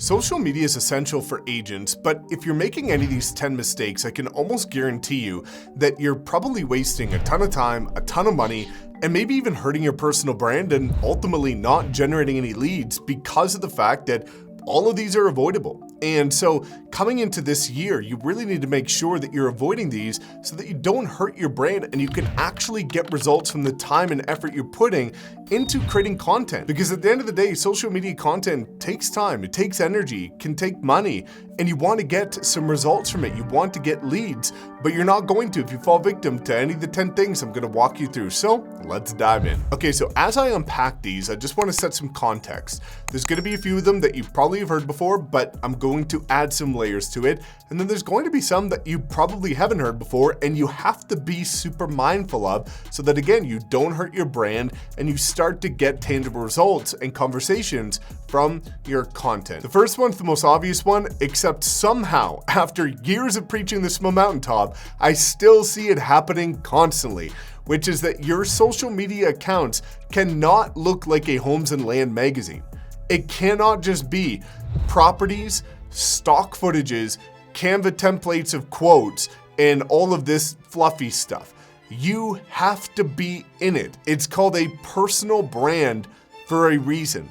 Social media is essential for agents, but if you're making any of these 10 mistakes, I can almost guarantee you that you're probably wasting a ton of time, a ton of money, and maybe even hurting your personal brand and ultimately not generating any leads because of the fact that all of these are avoidable. And so coming into this year, you really need to make sure that you're avoiding these so that you don't hurt your brand and you can actually get results from the time and effort you're putting into creating content. Because at the end of the day, social media content takes time, it takes energy, can take money, and you want to get some results from it. You want to get leads, but you're not going to if you fall victim to any of the 10 things I'm going to walk you through. So let's dive in. Okay, so as I unpack these, I just want to set some context. There's going to be a few of them that you probably have heard before, but I'm going to add some layers to it. And then there's going to be some that you probably haven't heard before and you have to be super mindful of so that, again, you don't hurt your brand and you start to get tangible results and conversations from your content. The first one's the most obvious one, except somehow, after years of preaching this from a mountaintop, I still see it happening constantly, which is that your social media accounts cannot look like a homes and land magazine. It cannot just be properties, stock footages, Canva templates of quotes, and all of this fluffy stuff. You have to be in it. It's called a personal brand for a reason.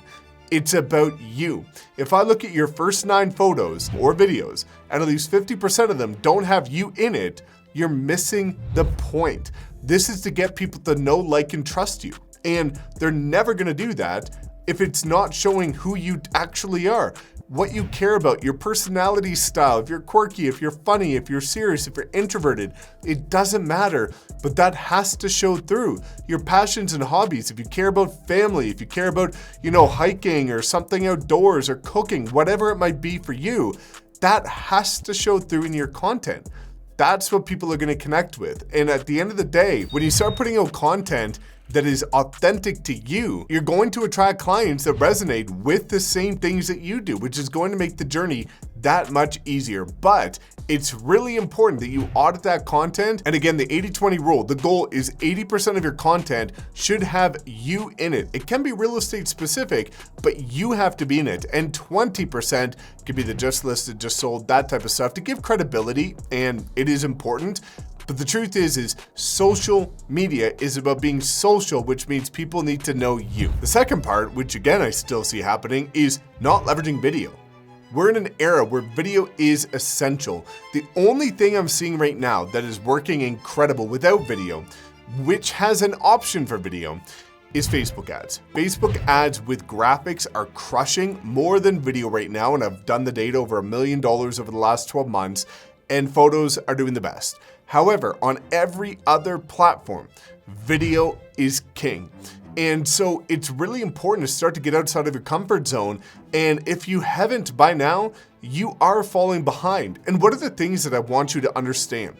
It's about you. If I look at your first 9 photos or videos, and at least 50% of them don't have you in it, you're missing the point. This is to get people to know, like, and trust you. And they're never gonna do that if it's not showing who you actually are, what you care about, your personality style, if you're quirky, if you're funny, if you're serious, if you're introverted, it doesn't matter, but that has to show through. Your passions and hobbies, if you care about family, if you care about, hiking or something outdoors or cooking, whatever it might be for you, that has to show through in your content. That's what people are gonna connect with. And at the end of the day, when you start putting out content that is authentic to you, you're going to attract clients that resonate with the same things that you do, which is going to make the journey that much easier. But it's really important that you audit that content. And again, the 80-20 rule, the goal is 80% of your content should have you in it. It can be real estate specific, but you have to be in it. And 20% could be the just listed, just sold, that type of stuff to give credibility. And it is important. But the truth is social media is about being social, which means people need to know you. The second part, which again I still see happening, is not leveraging video. We're in an era where video is essential. The only thing I'm seeing right now that is working incredible without video, which has an option for video, is Facebook ads. Facebook ads with graphics are crushing more than video right now, and I've done the data, over $1 million over the last 12 months, and photos are doing the best. However, on every other platform, video is king. And so it's really important to start to get outside of your comfort zone. And if you haven't by now, you are falling behind. And one of the things that I want you to understand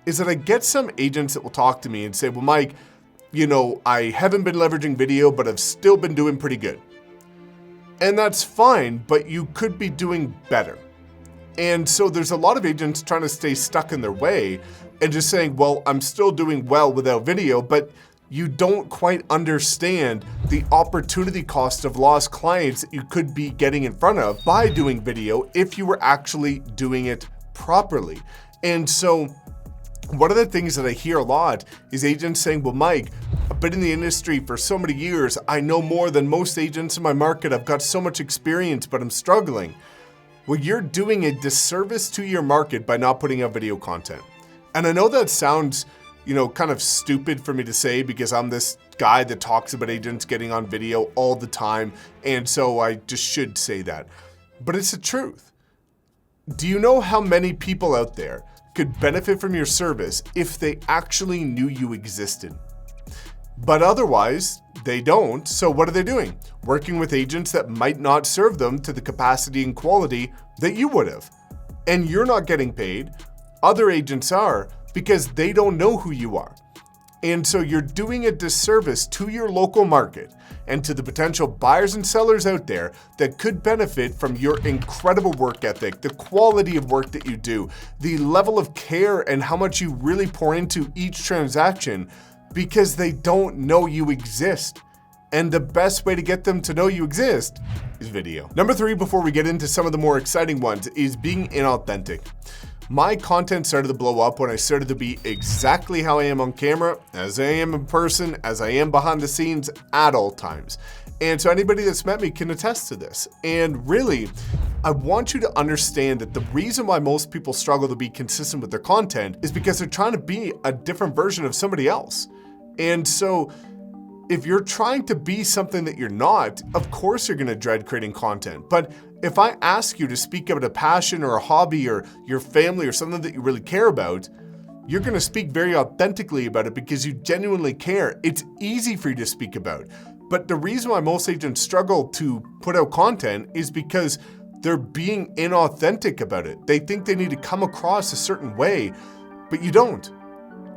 is that I get some agents that will talk to me and say, well, Mike, I haven't been leveraging video, but I've still been doing pretty good. And that's fine, but you could be doing better. And so there's a lot of agents trying to stay stuck in their way and just saying, well, I'm still doing well without video, but you don't quite understand the opportunity cost of lost clients that you could be getting in front of by doing video if you were actually doing it properly. And so one of the things that I hear a lot is agents saying, well, Mike, I've been in the industry for so many years. I know more than most agents in my market. I've got so much experience, but I'm struggling. Well, you're doing a disservice to your market by not putting out video content. And I know that sounds, kind of stupid for me to say because I'm this guy that talks about agents getting on video all the time. And so I just should say that. But it's the truth. Do you know how many people out there could benefit from your service if they actually knew you existed? But otherwise, they don't. So what are they doing? Working with agents that might not serve them to the capacity and quality that you would have. And you're not getting paid. Other agents are, because they don't know who you are. And so you're doing a disservice to your local market and to the potential buyers and sellers out there that could benefit from your incredible work ethic, the quality of work that you do, the level of care and how much you really pour into each transaction, because they don't know you exist. And the best way to get them to know you exist is video. Number 3, before we get into some of the more exciting ones, is being inauthentic. My content started to blow up when I started to be exactly how I am on camera, as I am in person, as I am behind the scenes at all times. And so anybody that's met me can attest to this. And really, I want you to understand that the reason why most people struggle to be consistent with their content is because they're trying to be a different version of somebody else. And so if you're trying to be something that you're not, of course you're gonna dread creating content. But if I ask you to speak about a passion or a hobby or your family or something that you really care about, you're gonna speak very authentically about it because you genuinely care. It's easy for you to speak about. But the reason why most agents struggle to put out content is because they're being inauthentic about it. They think they need to come across a certain way, but you don't.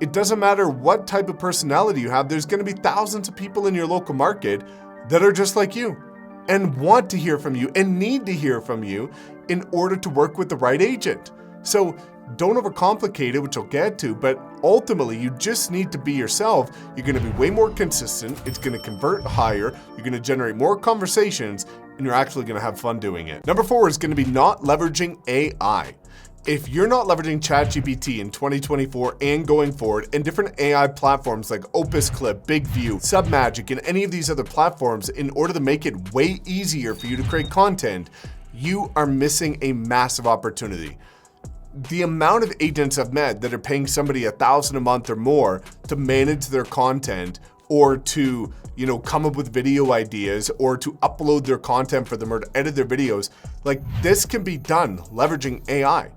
It doesn't matter what type of personality you have, there's gonna be thousands of people in your local market that are just like you and want to hear from you and need to hear from you in order to work with the right agent. So don't overcomplicate it, which I'll get to, but ultimately you just need to be yourself. You're gonna be way more consistent, it's gonna convert higher, you're gonna generate more conversations, and you're actually gonna have fun doing it. Number 4 is gonna be not leveraging AI. If you're not leveraging ChatGPT in 2024 and going forward, and different AI platforms like Opus Clip, Big View, Submagic, and any of these other platforms in order to make it way easier for you to create content, you are missing a massive opportunity. The amount of agents I've met that are paying somebody $1,000 a month or more to manage their content or to, come up with video ideas or to upload their content for them or to edit their videos, like this can be done leveraging AI.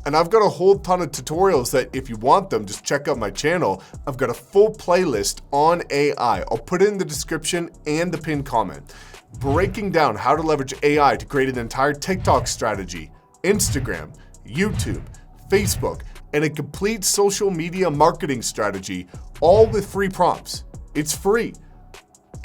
And I've got a whole ton of tutorials that if you want them, just check out my channel. I've got a full playlist on AI. I'll put it in the description and the pinned comment, breaking down how to leverage AI to create an entire TikTok strategy, Instagram, YouTube, Facebook, and a complete social media marketing strategy, all with free prompts. It's free.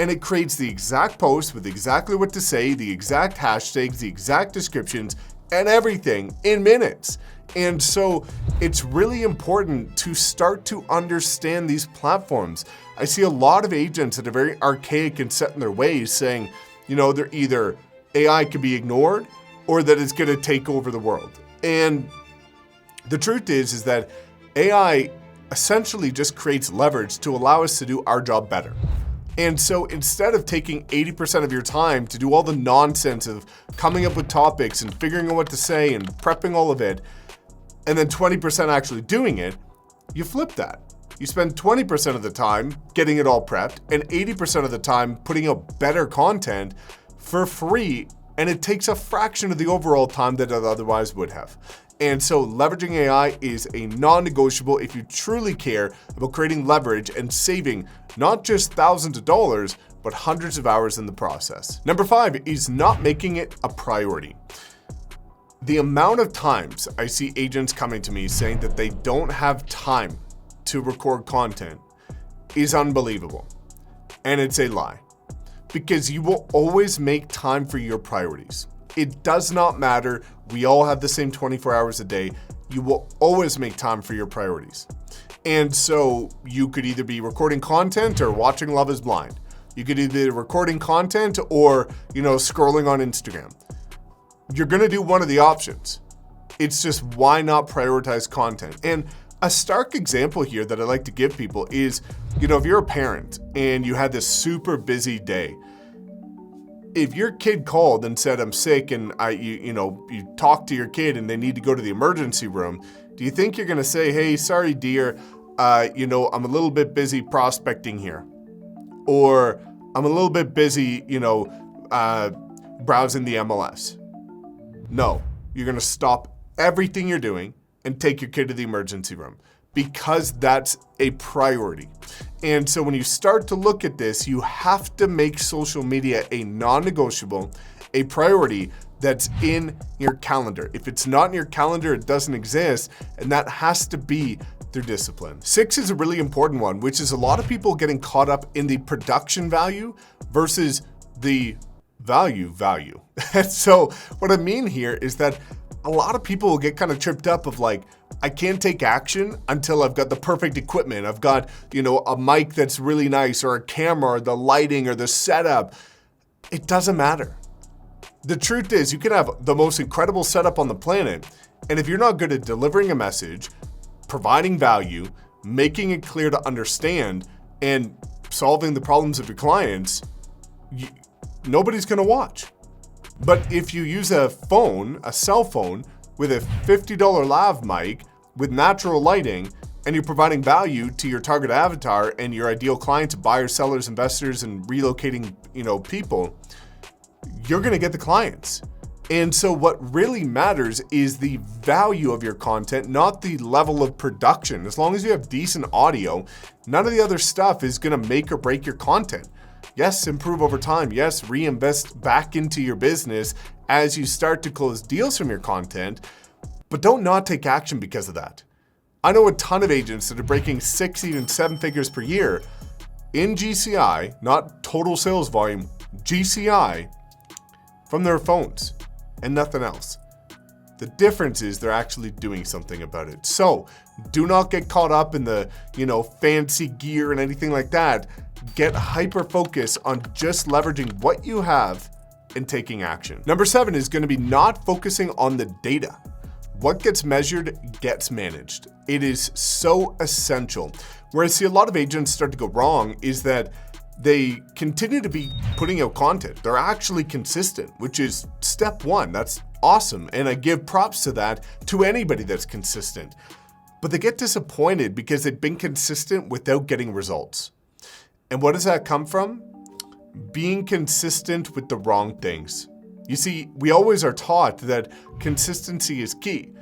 And it creates the exact post with exactly what to say, the exact hashtags, the exact descriptions, and everything in minutes. And so it's really important to start to understand these platforms. I see a lot of agents that are very archaic and set in their ways saying, they're either AI can be ignored or that it's gonna take over the world. And the truth is that AI essentially just creates leverage to allow us to do our job better. And so instead of taking 80% of your time to do all the nonsense of coming up with topics and figuring out what to say and prepping all of it, and then 20% actually doing it, you flip that. You spend 20% of the time getting it all prepped and 80% of the time putting out better content for free, and it takes a fraction of the overall time that it otherwise would have. And so leveraging AI is a non-negotiable if you truly care about creating leverage and saving not just thousands of dollars, but hundreds of hours in the process. Number 5 is not making it a priority. The amount of times I see agents coming to me saying that they don't have time to record content is unbelievable. And it's a lie, because you will always make time for your priorities. It does not matter. We all have the same 24 hours a day. You will always make time for your priorities. And so you could either be recording content or watching Love is Blind. You could either be recording content or, scrolling on Instagram. You're gonna do one of the options. It's just, why not prioritize content? And a stark example here that I like to give people is, if you're a parent and you had this super busy day, if your kid called and said, I'm sick, and you talk to your kid and they need to go to the emergency room, do you think you're gonna say, hey, sorry, dear, I'm a little bit busy prospecting here? Or I'm a little bit busy, browsing the MLS? No, you're gonna stop everything you're doing and take your kid to the emergency room, because that's a priority. And so when you start to look at this, you have to make social media a non-negotiable, a priority that's in your calendar. If it's not in your calendar, it doesn't exist, and that has to be their discipline. 6 is a really important one, which is a lot of people getting caught up in the production value versus the value. So what I mean here is that a lot of people will get kind of tripped up of like, I can't take action until I've got the perfect equipment. I've got, a mic that's really nice, or a camera, or the lighting, or the setup. It doesn't matter. The truth is, you can have the most incredible setup on the planet, and if you're not good at delivering a message, providing value, making it clear to understand, and solving the problems of your clients, nobody's gonna watch. But if you use a cell phone, with a $50 lav mic, with natural lighting, and you're providing value to your target avatar and your ideal clients, buyers, sellers, investors, and relocating, people, you're gonna get the clients. And so what really matters is the value of your content, not the level of production. As long as you have decent audio, none of the other stuff is gonna make or break your content. Yes, improve over time. Yes, reinvest back into your business as you start to close deals from your content, but don't not take action because of that. I know a ton of agents that are breaking 6, even 7 figures per year in GCI, not total sales volume, GCI, from their phones and nothing else. The difference is they're actually doing something about it. So do not get caught up in the, fancy gear and anything like that. Get hyper-focused on just leveraging what you have and taking action. Number 7 is gonna be not focusing on the data. What gets measured gets managed. It is so essential. Where I see a lot of agents start to go wrong is that they continue to be putting out content. They're actually consistent, which is step 1. That's awesome. And I give props to that to anybody that's consistent. But they get disappointed because they've been consistent without getting results. And what does that come from? Being consistent with the wrong things. You see, we always are taught that consistency is key,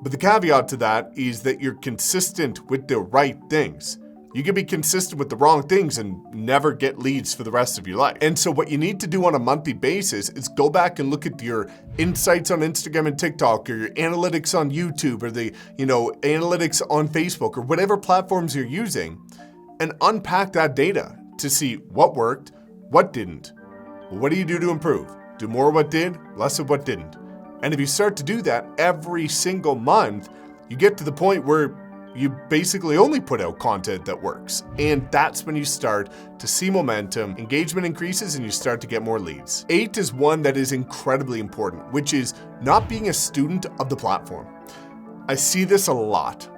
but the caveat to that is that you're consistent with the right things. You can be consistent with the wrong things and never get leads for the rest of your life. And so what you need to do on a monthly basis is go back and look at your insights on Instagram and TikTok, or your analytics on YouTube, or the, analytics on Facebook, or whatever platforms you're using, and unpack that data to see what worked, what didn't. What do you do to improve? Do more of what did, less of what didn't. And if you start to do that every single month, you get to the point where you basically only put out content that works. And that's when you start to see momentum, engagement increases, and you start to get more leads. 8 is one that is incredibly important, which is not being a student of the platform. I see this a lot.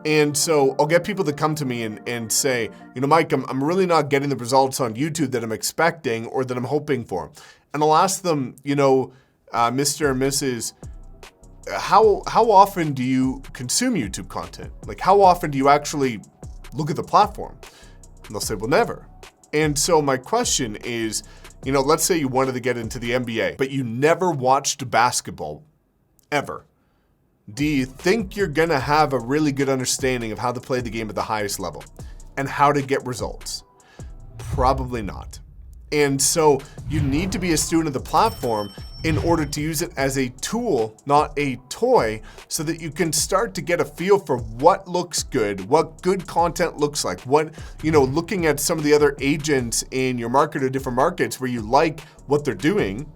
And so I'll get people to come to me and say, Mike, I'm really not getting the results on YouTube that I'm expecting or that I'm hoping for. And I'll ask them, Mr. and Mrs., how often do you consume YouTube content? Like, how often do you actually look at the platform? And they'll say, well, never. And so my question is, let's say you wanted to get into the NBA, but you never watched basketball, ever. Do you think you're gonna have a really good understanding of how to play the game at the highest level and how to get results? Probably not. And so you need to be a student of the platform in order to use it as a tool, not a toy, so that you can start to get a feel for what looks good, what good content looks like, what, looking at some of the other agents in your market or different markets where you like what they're doing,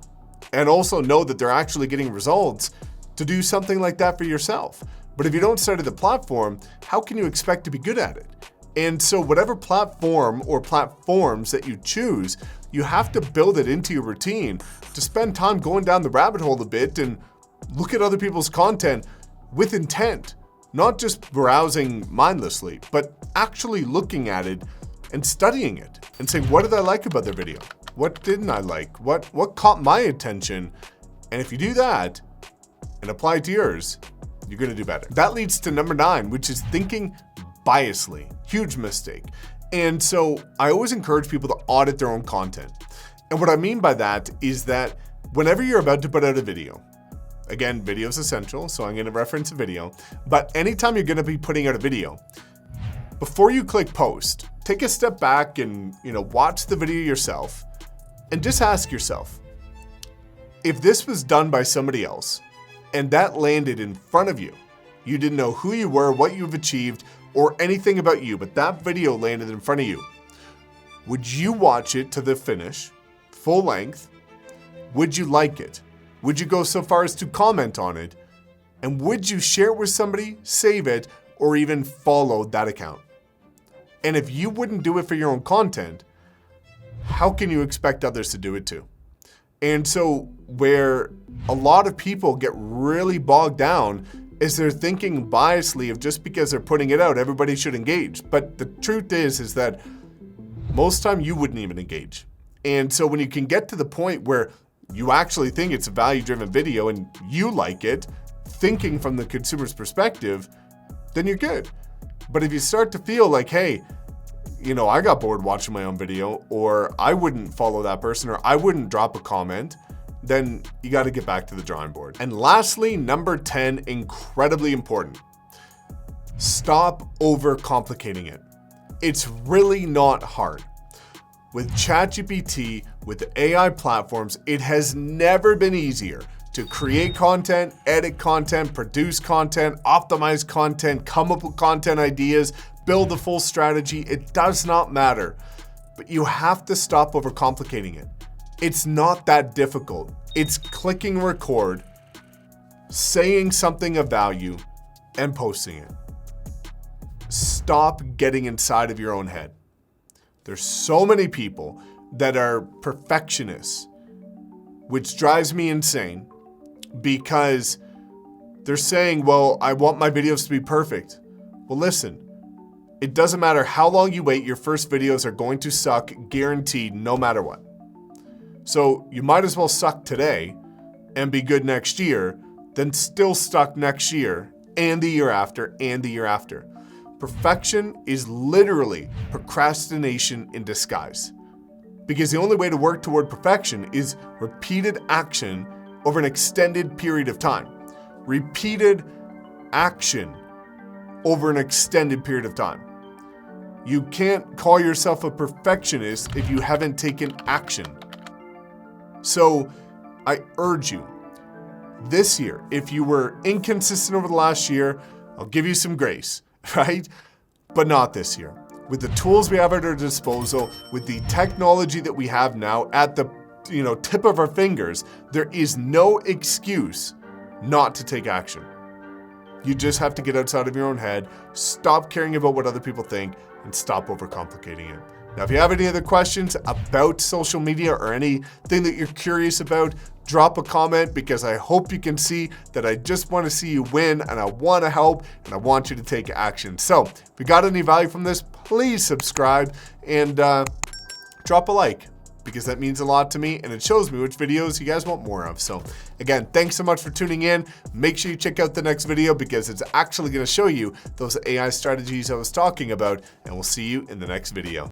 and also know that they're actually getting results, to do something like that for yourself. But if you don't study the platform, how can you expect to be good at it? And so whatever platform or platforms that you choose, you have to build it into your routine to spend time going down the rabbit hole a bit and look at other people's content with intent, not just browsing mindlessly, but actually looking at it and studying it and saying, what did I like about their video? What didn't I like? What caught my attention? And if you do that and apply it to yours, you're gonna do better. That leads to number 9, which is thinking biasly. Huge mistake. And so I always encourage people to audit their own content. And what I mean by that is that whenever you're about to put out a video, again, video is essential, so I'm gonna reference a video, but anytime you're gonna be putting out a video, before you click post, take a step back and watch the video yourself and just ask yourself, if this was done by somebody else and that landed in front of you, you didn't know who you were, what you've achieved, or anything about you, but that video landed in front of you, would you watch it to the finish, full length? Would you like it? Would you go so far as to comment on it? And would you share it with somebody, save it, or even follow that account? And if you wouldn't do it for your own content, how can you expect others to do it too? And so where a lot of people get really bogged down is they're thinking biasly of just because they're putting it out, everybody should engage. But the truth is that most time you wouldn't even engage. And so when you can get to the point where you actually think it's a value-driven video and you like it, thinking from the consumer's perspective, then you're good. But if you start to feel like, hey, you know, I got bored watching my own video, or I wouldn't follow that person, or I wouldn't drop a comment, then you got to get back to the drawing board. And lastly, number 10, incredibly important. Stop overcomplicating it. It's really not hard. With ChatGPT, with AI platforms, it has never been easier to create content, edit content, produce content, optimize content, come up with content ideas, build a full strategy. It does not matter, but you have to stop overcomplicating it. It's not that difficult. It's clicking record, saying something of value, and posting it. Stop getting inside of your own head. There's so many people that are perfectionists, which drives me insane because they're saying, well, I want my videos to be perfect. Well, listen, it doesn't matter how long you wait, your first videos are going to suck, guaranteed, no matter what. So you might as well suck today and be good next year than still suck next year and the year after and the year after. Perfection is literally procrastination in disguise. Because the only way to work toward perfection is repeated action over an extended period of time. Repeated action over an extended period of time. You can't call yourself a perfectionist if you haven't taken action. So I urge you, this year, if you were inconsistent over the last year, I'll give you some grace, right? But not this year. With the tools we have at our disposal, with the technology that we have now at the tip of our fingers, there is no excuse not to take action. You just have to get outside of your own head, stop caring about what other people think, and stop overcomplicating it. Now, if you have any other questions about social media or anything that you're curious about, drop a comment, because I hope you can see that I just want to see you win, and I want to help, and I want you to take action. So if you got any value from this, please subscribe and drop a like, because that means a lot to me and it shows me which videos you guys want more of. So again, thanks so much for tuning in. Make sure you check out the next video, because it's actually going to show you those AI strategies I was talking about, and we'll see you in the next video.